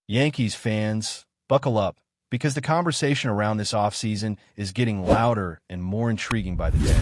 Yankees fans, buckle up, because the conversation around this offseason is getting louder and more intriguing by the day.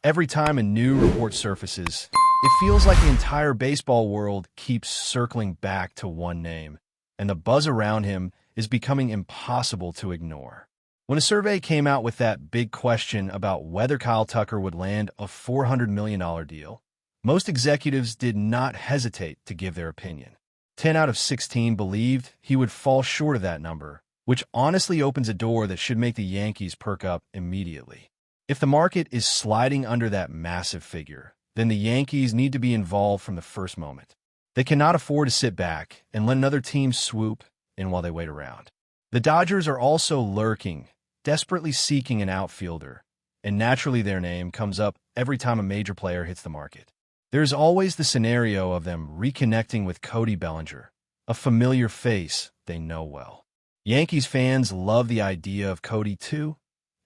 Every time a new report surfaces, it feels like the entire baseball world keeps circling back to one name, and the buzz around him is becoming impossible to ignore. When a survey came out with that big question about whether Kyle Tucker would land a $400 million deal, most executives did not hesitate to give their opinion. 10 out of 16 believed he would fall short of that number, which honestly opens a door that should make the Yankees perk up immediately. If the market is sliding under that massive figure, then the Yankees need to be involved from the first moment. They cannot afford to sit back and let another team swoop in while they wait around. The Dodgers are also lurking, desperately seeking an outfielder, and naturally their name comes up every time a major player hits the market. There's always the scenario of them reconnecting with Cody Bellinger, a familiar face they know well. Yankees fans love the idea of Cody too,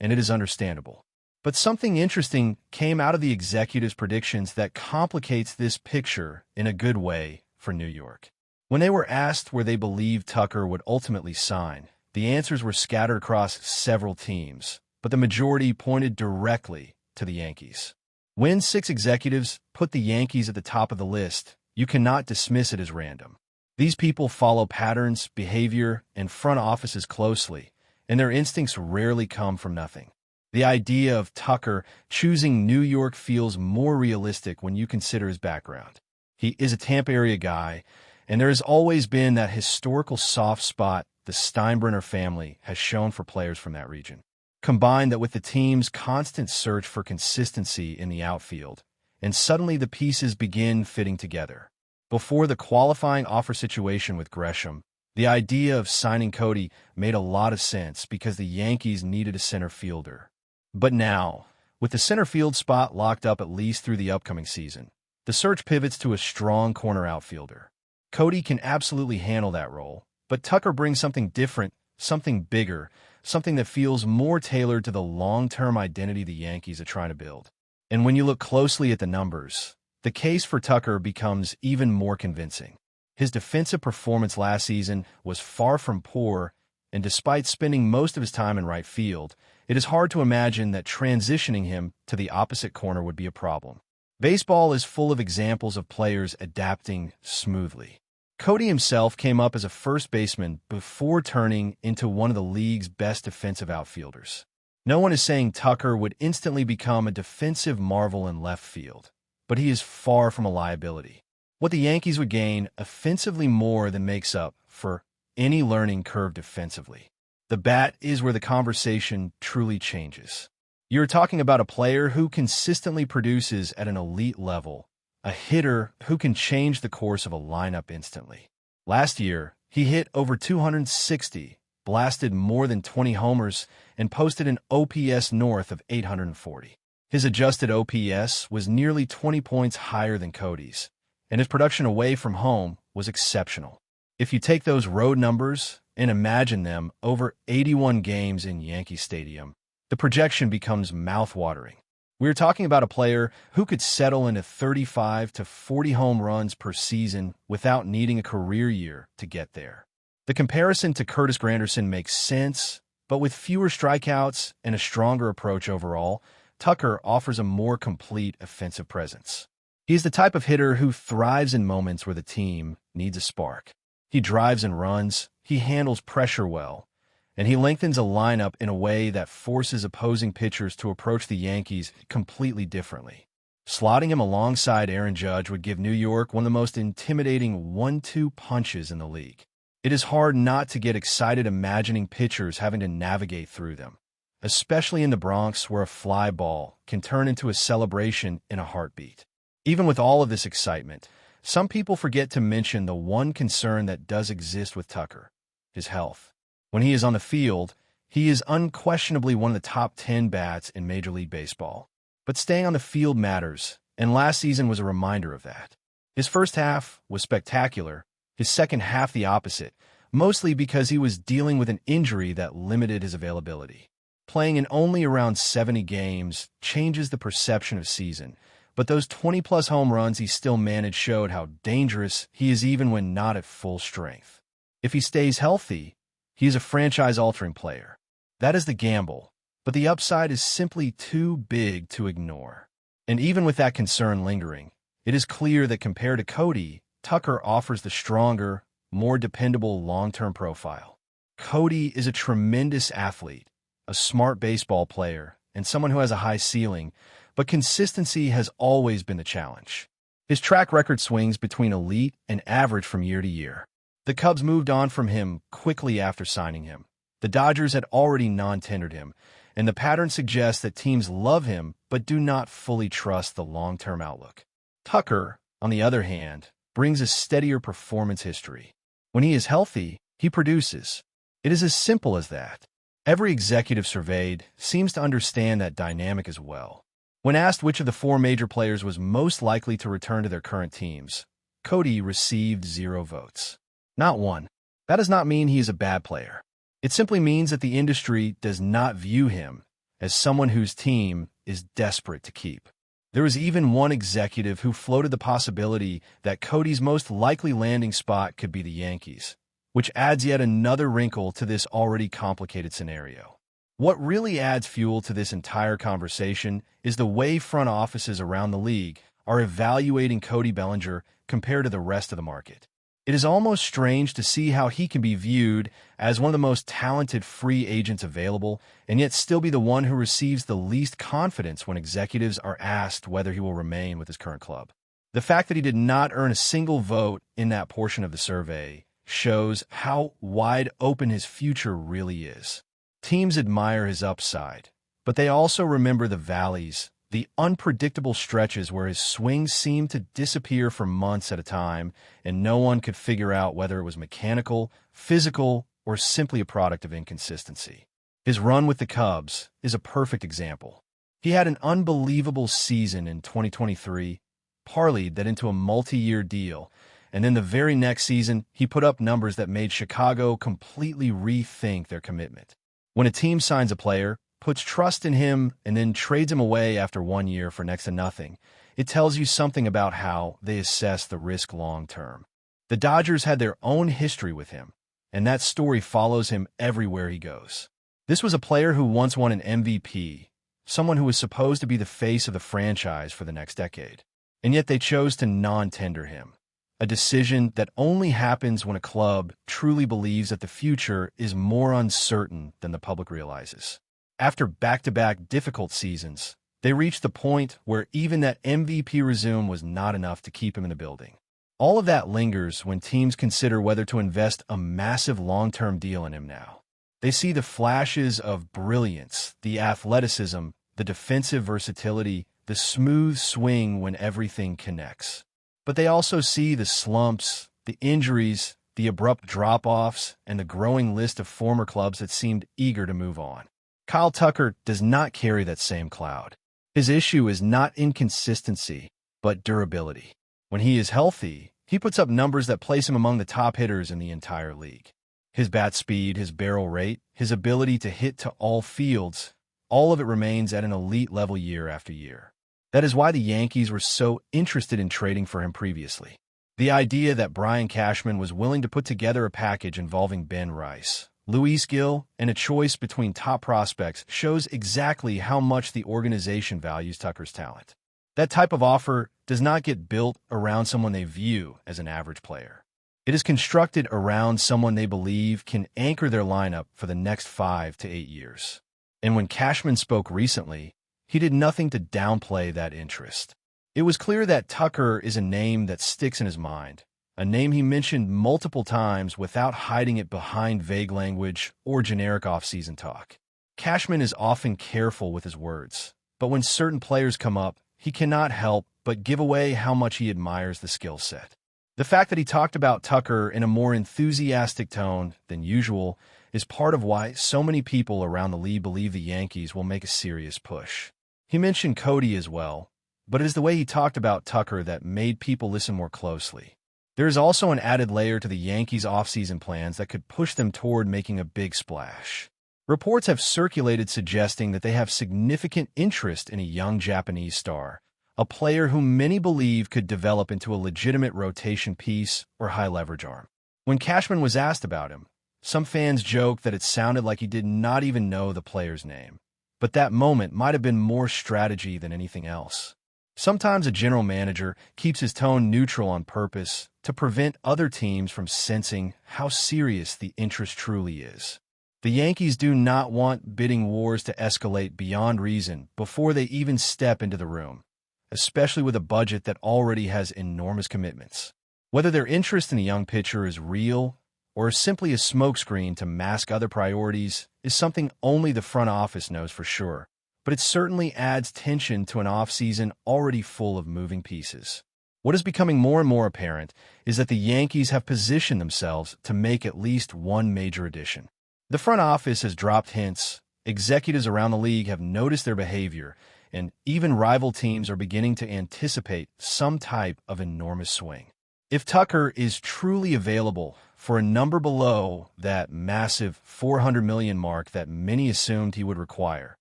and it is understandable. But something interesting came out of the executives' predictions that complicates this picture in a good way for New York. When they were asked where they believed Tucker would ultimately sign, the answers were scattered across several teams, but the majority pointed directly to the Yankees. When 6 executives put the Yankees at the top of the list, you cannot dismiss it as random. These people follow patterns, behavior, and front offices closely, and their instincts rarely come from nothing. The idea of Tucker choosing New York feels more realistic when you consider his background. He is a Tampa area guy, and there has always been that historical soft spot the Steinbrenner family has shown for players from that region. Combine that with the team's constant search for consistency in the outfield, and suddenly the pieces begin fitting together. Before the qualifying offer situation with Gresham, the idea of signing Cody made a lot of sense because the Yankees needed a center fielder. But now, with the center field spot locked up at least through the upcoming season, the search pivots to a strong corner outfielder. Cody can absolutely handle that role, but Tucker brings something different, something bigger, something that feels more tailored to the long-term identity the Yankees are trying to build. And when you look closely at the numbers, the case for Tucker becomes even more convincing. His defensive performance last season was far from poor, and despite spending most of his time in right field, it is hard to imagine that transitioning him to the opposite corner would be a problem. Baseball is full of examples of players adapting smoothly. Cody himself came up as a first baseman before turning into one of the league's best defensive outfielders. No one is saying Tucker would instantly become a defensive marvel in left field, but he is far from a liability. What the Yankees would gain offensively more than makes up for any learning curve defensively. The bat is where the conversation truly changes. You're talking about a player who consistently produces at an elite level, a hitter who can change the course of a lineup instantly. Last year, he hit over 260, blasted more than 20 homers, and posted an OPS north of 840. His adjusted OPS was nearly 20 points higher than Cody's, and his production away from home was exceptional. If you take those road numbers and imagine them over 81 games in Yankee Stadium, the projection becomes mouth-watering. We're talking about a player who could settle into 35 to 40 home runs per season without needing a career year to get there. The comparison to Curtis Granderson makes sense, but with fewer strikeouts and a stronger approach overall, Tucker offers a more complete offensive presence. He is the type of hitter who thrives in moments where the team needs a spark. He drives and runs, he handles pressure well, and he lengthens a lineup in a way that forces opposing pitchers to approach the Yankees completely differently. Slotting him alongside Aaron Judge would give New York one of the most intimidating 1-2 punches in the league. It is hard not to get excited imagining pitchers having to navigate through them, especially in the Bronx where a fly ball can turn into a celebration in a heartbeat. Even with all of this excitement, some people forget to mention the one concern that does exist with Tucker: his health. When he is on the field, he is unquestionably one of the top 10 bats in Major League Baseball. But staying on the field matters, and last season was a reminder of that. His first half was spectacular, his second half the opposite, mostly because he was dealing with an injury that limited his availability. Playing in only around 70 games changes the perception of season, but those 20-plus home runs he still managed showed how dangerous he is even when not at full strength. If he stays healthy, he is a franchise-altering player. That is the gamble, but the upside is simply too big to ignore. And even with that concern lingering, it is clear that compared to Cody, Tucker offers the stronger, more dependable long-term profile. Cody is a tremendous athlete, a smart baseball player, and someone who has a high ceiling, but consistency has always been the challenge. His track record swings between elite and average from year to year. The Cubs moved on from him quickly after signing him. The Dodgers had already non-tendered him, and the pattern suggests that teams love him but do not fully trust the long-term outlook. Tucker, on the other hand, brings a steadier performance history. When he is healthy, he produces. It is as simple as that. Every executive surveyed seems to understand that dynamic as well. When asked which of the four major players was most likely to return to their current teams, Cody received 0 votes. Not one. That does not mean he is a bad player. It simply means that the industry does not view him as someone whose team is desperate to keep. There was even one executive who floated the possibility that Cody's most likely landing spot could be the Yankees, which adds yet another wrinkle to this already complicated scenario. What really adds fuel to this entire conversation is the way front offices around the league are evaluating Cody Bellinger compared to the rest of the market. It is almost strange to see how he can be viewed as one of the most talented free agents available and yet still be the one who receives the least confidence when executives are asked whether he will remain with his current club. The fact that he did not earn a single vote in that portion of the survey shows how wide open his future really is. Teams admire his upside, but they also remember the valleys, the unpredictable stretches where his swings seemed to disappear for months at a time, and no one could figure out whether it was mechanical, physical, or simply a product of inconsistency. His run with the Cubs is a perfect example. He had an unbelievable season in 2023, parlayed that into a multi-year deal, and then the very next season, he put up numbers that made Chicago completely rethink their commitment. When a team signs a player, puts trust in him, and then trades him away after 1 year for next to nothing, it tells you something about how they assess the risk long term. The Dodgers had their own history with him, and that story follows him everywhere he goes. This was a player who once won an MVP, someone who was supposed to be the face of the franchise for the next decade, and yet they chose to non-tender him. A decision that only happens when a club truly believes that the future is more uncertain than the public realizes. After back-to-back difficult seasons, they reached the point where even that MVP resume was not enough to keep him in the building. All of that lingers when teams consider whether to invest a massive long-term deal in him now. They see the flashes of brilliance, the athleticism, the defensive versatility, the smooth swing when everything connects. But they also see the slumps, the injuries, the abrupt drop-offs, and the growing list of former clubs that seemed eager to move on. Kyle Tucker does not carry that same cloud. His issue is not inconsistency, but durability. When he is healthy, he puts up numbers that place him among the top hitters in the entire league. His bat speed, his barrel rate, his ability to hit to all fields, all of it remains at an elite level year after year. That is why the Yankees were so interested in trading for him previously. The idea that Brian Cashman was willing to put together a package involving Ben Rice, Luis Gil, and a choice between top prospects shows exactly how much the organization values Tucker's talent. That type of offer does not get built around someone they view as an average player. It is constructed around someone they believe can anchor their lineup for the next 5 to 8 years. And when Cashman spoke recently, he did nothing to downplay that interest. It was clear that Tucker is a name that sticks in his mind, a name he mentioned multiple times without hiding it behind vague language or generic offseason talk. Cashman is often careful with his words, but when certain players come up, he cannot help but give away how much he admires the skill set. The fact that he talked about Tucker in a more enthusiastic tone than usual is part of why so many people around the league believe the Yankees will make a serious push. He mentioned Cody as well, but it is the way he talked about Tucker that made people listen more closely. There is also an added layer to the Yankees' offseason plans that could push them toward making a big splash. Reports have circulated suggesting that they have significant interest in a young Japanese star, a player whom many believe could develop into a legitimate rotation piece or high-leverage arm. When Cashman was asked about him, some fans joked that it sounded like he did not even know the player's name. But that moment might have been more strategy than anything else. Sometimes a general manager keeps his tone neutral on purpose to prevent other teams from sensing how serious the interest truly is. The Yankees do not want bidding wars to escalate beyond reason before they even step into the room, especially with a budget that already has enormous commitments. Whether their interest in a young pitcher is real or simply a smokescreen to mask other priorities is something only the front office knows for sure, but it certainly adds tension to an offseason already full of moving pieces. What is becoming more and more apparent is that the Yankees have positioned themselves to make at least one major addition. The front office has dropped hints, executives around the league have noticed their behavior, and even rival teams are beginning to anticipate some type of enormous swing. If Tucker is truly available for a number below that massive $400 million mark that many assumed he would require,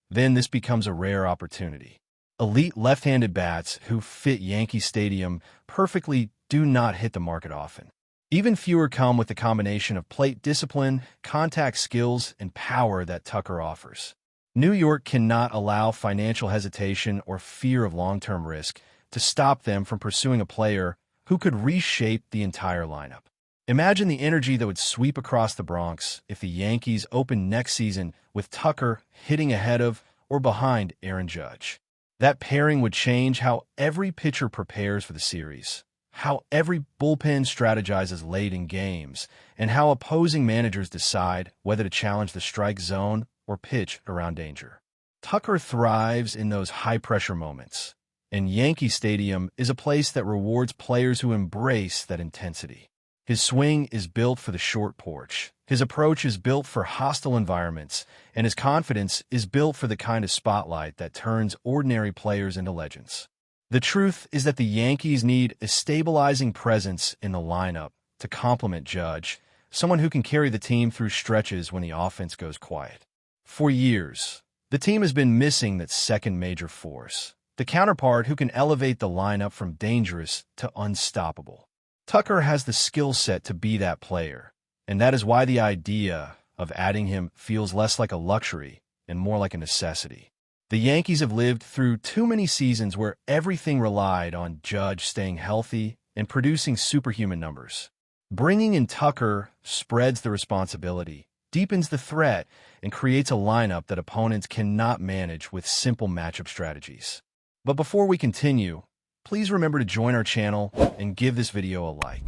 then this becomes a rare opportunity. Elite left-handed bats who fit Yankee Stadium perfectly do not hit the market often. Even fewer come with the combination of plate discipline, contact skills, and power that Tucker offers. New York cannot allow financial hesitation or fear of long-term risk to stop them from pursuing a player who could reshape the entire lineup. Imagine the energy that would sweep across the Bronx if the Yankees opened next season with Tucker hitting ahead of or behind Aaron Judge. That pairing would change how every pitcher prepares for the series, how every bullpen strategizes late in games, and how opposing managers decide whether to challenge the strike zone or pitch around danger. Tucker thrives in those high-pressure moments, and Yankee Stadium is a place that rewards players who embrace that intensity. His swing is built for the short porch, his approach is built for hostile environments, and his confidence is built for the kind of spotlight that turns ordinary players into legends. The truth is that the Yankees need a stabilizing presence in the lineup to complement Judge, someone who can carry the team through stretches when the offense goes quiet. For years, the team has been missing that second major force, the counterpart who can elevate the lineup from dangerous to unstoppable. Tucker has the skill set to be that player, and that is why the idea of adding him feels less like a luxury and more like a necessity. The Yankees have lived through too many seasons where everything relied on Judge staying healthy and producing superhuman numbers. Bringing in Tucker spreads the responsibility, deepens the threat, and creates a lineup that opponents cannot manage with simple matchup strategies. But before we continue, please remember to join our channel and give this video a like.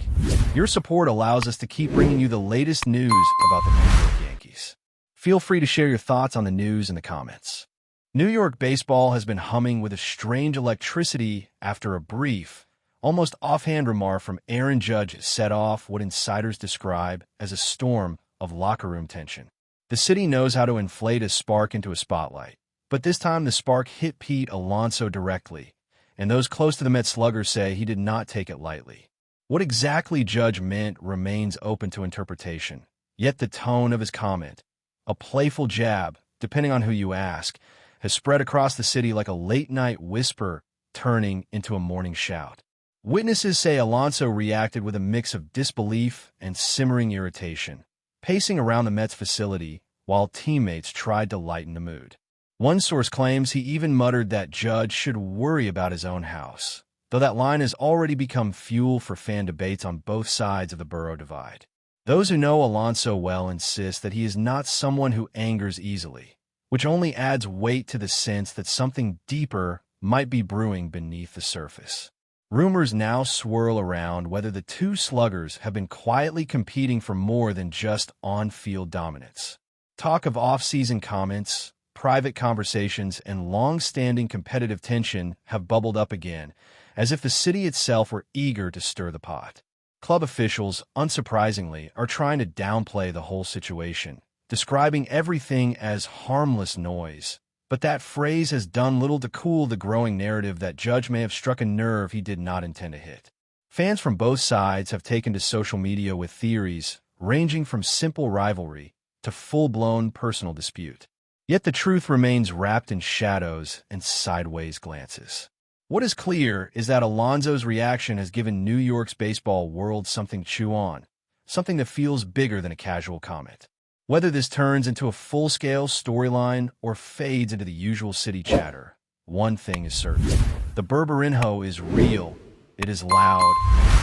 Your support allows us to keep bringing you the latest news about the New York Yankees. Feel free to share your thoughts on the news in the comments. New York baseball has been humming with a strange electricity after a brief, almost offhand remark from Aaron Judge set off what insiders describe as a storm of locker room tension. The city knows how to inflate a spark into a spotlight, but this time the spark hit Pete Alonso directly, and those close to the Mets slugger say he did not take it lightly. What exactly Judge meant remains open to interpretation, yet the tone of his comment, a playful jab, depending on who you ask, has spread across the city like a late-night whisper turning into a morning shout. Witnesses say Alonso reacted with a mix of disbelief and simmering irritation, pacing around the Mets facility while teammates tried to lighten the mood. One source claims he even muttered that Judge should worry about his own house, though that line has already become fuel for fan debates on both sides of the borough divide. Those who know Alonso well insist that he is not someone who angers easily, which only adds weight to the sense that something deeper might be brewing beneath the surface. Rumors now swirl around whether the two sluggers have been quietly competing for more than just on-field dominance. Talk of off-season comments, private conversations, and long-standing competitive tension have bubbled up again, as if the city itself were eager to stir the pot. Club officials, unsurprisingly, are trying to downplay the whole situation, describing everything as harmless noise. But that phrase has done little to cool the growing narrative that Judge may have struck a nerve he did not intend to hit. Fans from both sides have taken to social media with theories ranging from simple rivalry to full-blown personal dispute. Yet the truth remains wrapped in shadows and sideways glances. What is clear is that Alonso's reaction has given New York's baseball world something to chew on, something that feels bigger than a casual comment. Whether this turns into a full-scale storyline or fades into the usual city chatter, one thing is certain. The Berberinho is real, it is loud,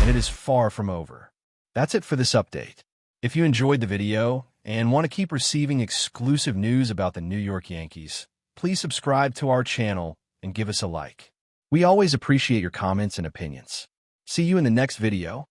and it is far from over. That's it for this update. If you enjoyed the video and want to keep receiving exclusive news about the New York Yankees, please subscribe to our channel and give us a like. We always appreciate your comments and opinions. See you in the next video.